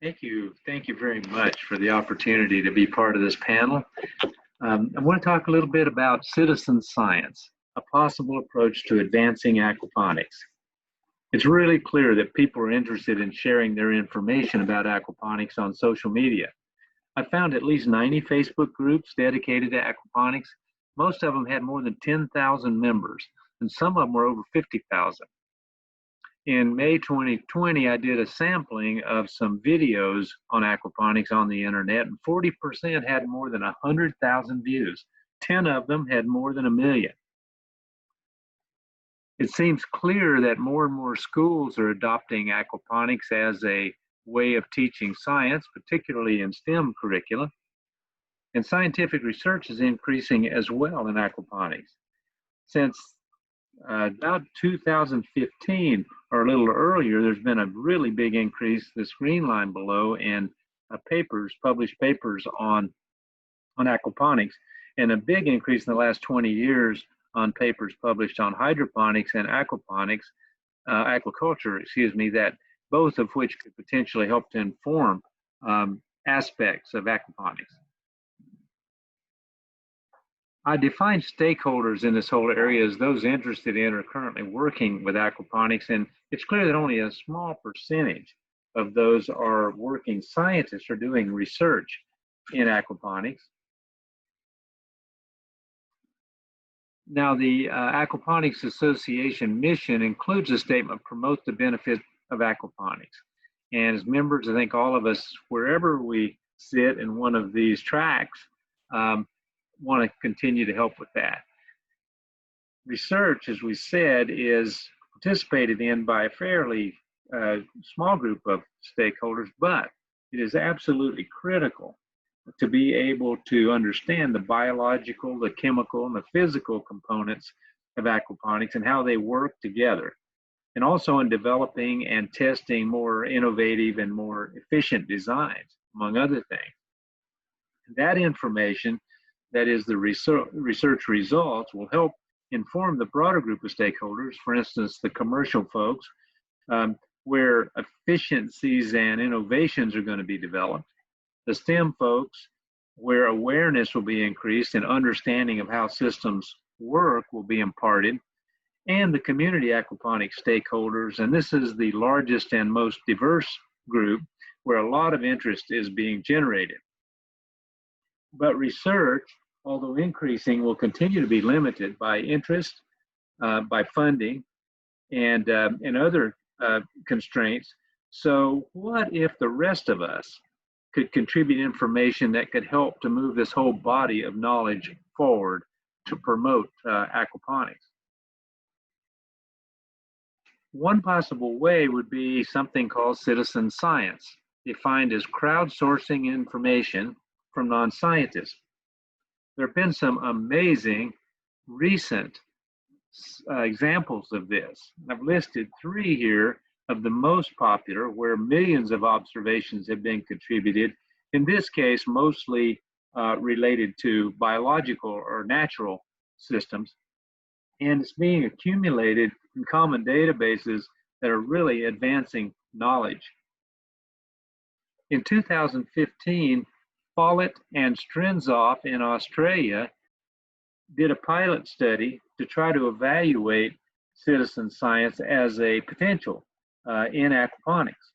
Thank you. Thank you very much for the opportunity to be part of this panel. I want to talk a little bit about citizen science, a possible approach to advancing aquaponics. It's really clear that people are interested in sharing their information about aquaponics on social media. I found at least 90 Facebook groups dedicated to aquaponics. Most of them had more than 10,000 members, and some of them were over 50,000. In May 2020, I did a sampling of some videos on aquaponics on the internet, and 40% had more than 100,000 views. 10 of them had more than 1 million. It seems clear that more and more schools are adopting aquaponics as a way of teaching science, particularly in STEM curricula. And scientific research is increasing as well in aquaponics. Since about 2015 or a little earlier, there's been a really big increase, this green line below, in published papers on aquaponics, and a big increase in the last 20 years on papers published on hydroponics and aquaponics, aquaculture, that both of which could potentially help to inform aspects of aquaponics. I define stakeholders in this whole area as those interested in or currently working with aquaponics, and it's clear that only a small percentage of those are working scientists or doing research in aquaponics. Now, the Aquaponics Association mission includes a statement, promote the benefit of aquaponics. And as members, I think all of us, wherever we sit in one of these tracks, want to continue to help with that. Research, as we said, is participated in by a fairly small group of stakeholders, but it is absolutely critical to be able to understand the biological, the chemical, and the physical components of aquaponics and how they work together, and also in developing and testing more innovative and more efficient designs, among other things. That information, that is the research results, will help inform the broader group of stakeholders, for instance, the commercial folks, where efficiencies and innovations are going to be developed, the STEM folks, where awareness will be increased and understanding of how systems work will be imparted, and the community aquaponics stakeholders, and this is the largest and most diverse group where a lot of interest is being generated. But research, although increasing, will continue to be limited by interest, by funding, and other constraints. So what if the rest of us could contribute information that could help to move this whole body of knowledge forward to promote aquaponics? One possible way would be something called citizen science, defined as crowdsourcing information from non-scientists. There have been some amazing recent examples of this. I've listed 3 here of the most popular, where millions of observations have been contributed, in this case mostly related to biological or natural systems, and it's being accumulated in common databases that are really advancing knowledge. In 2015, Follett and Strenzoff in Australia did a pilot study to try to evaluate citizen science as a potential in aquaponics.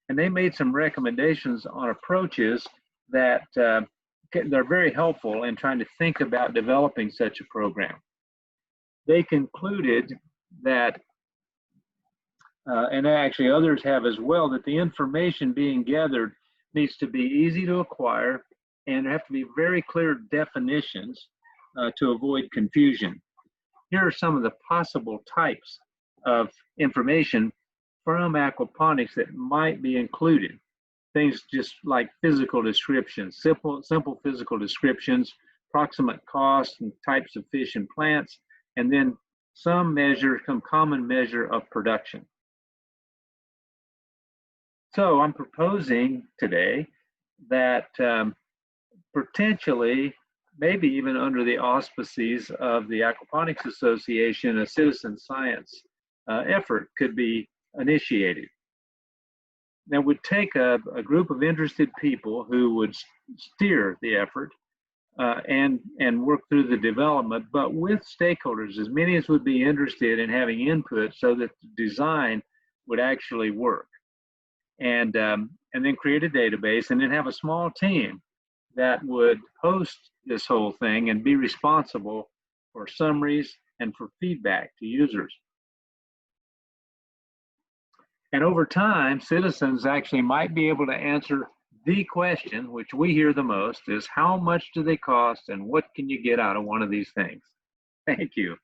And they made some recommendations on approaches that they're very helpful in trying to think about developing such a program. They concluded that, and actually others have as well, that the information being gathered needs to be easy to acquire and there have to be very clear definitions to avoid confusion. Here are some of the possible types of information from aquaponics that might be included. Things just like physical descriptions, simple physical descriptions, approximate costs and types of fish and plants, and then some common measure of production. So I'm proposing today that potentially, maybe even under the auspices of the Aquaponics Association, a citizen science effort could be initiated. that would take a group of interested people who would steer the effort and work through the development, but with stakeholders, as many as would be interested in having input so that the design would actually work. And then create a database and then have a small team that would host this whole thing and be responsible for summaries and for feedback to users. And over time, citizens actually might be able to answer the question, which we hear the most, is how much do they cost and what can you get out of one of these things? Thank you.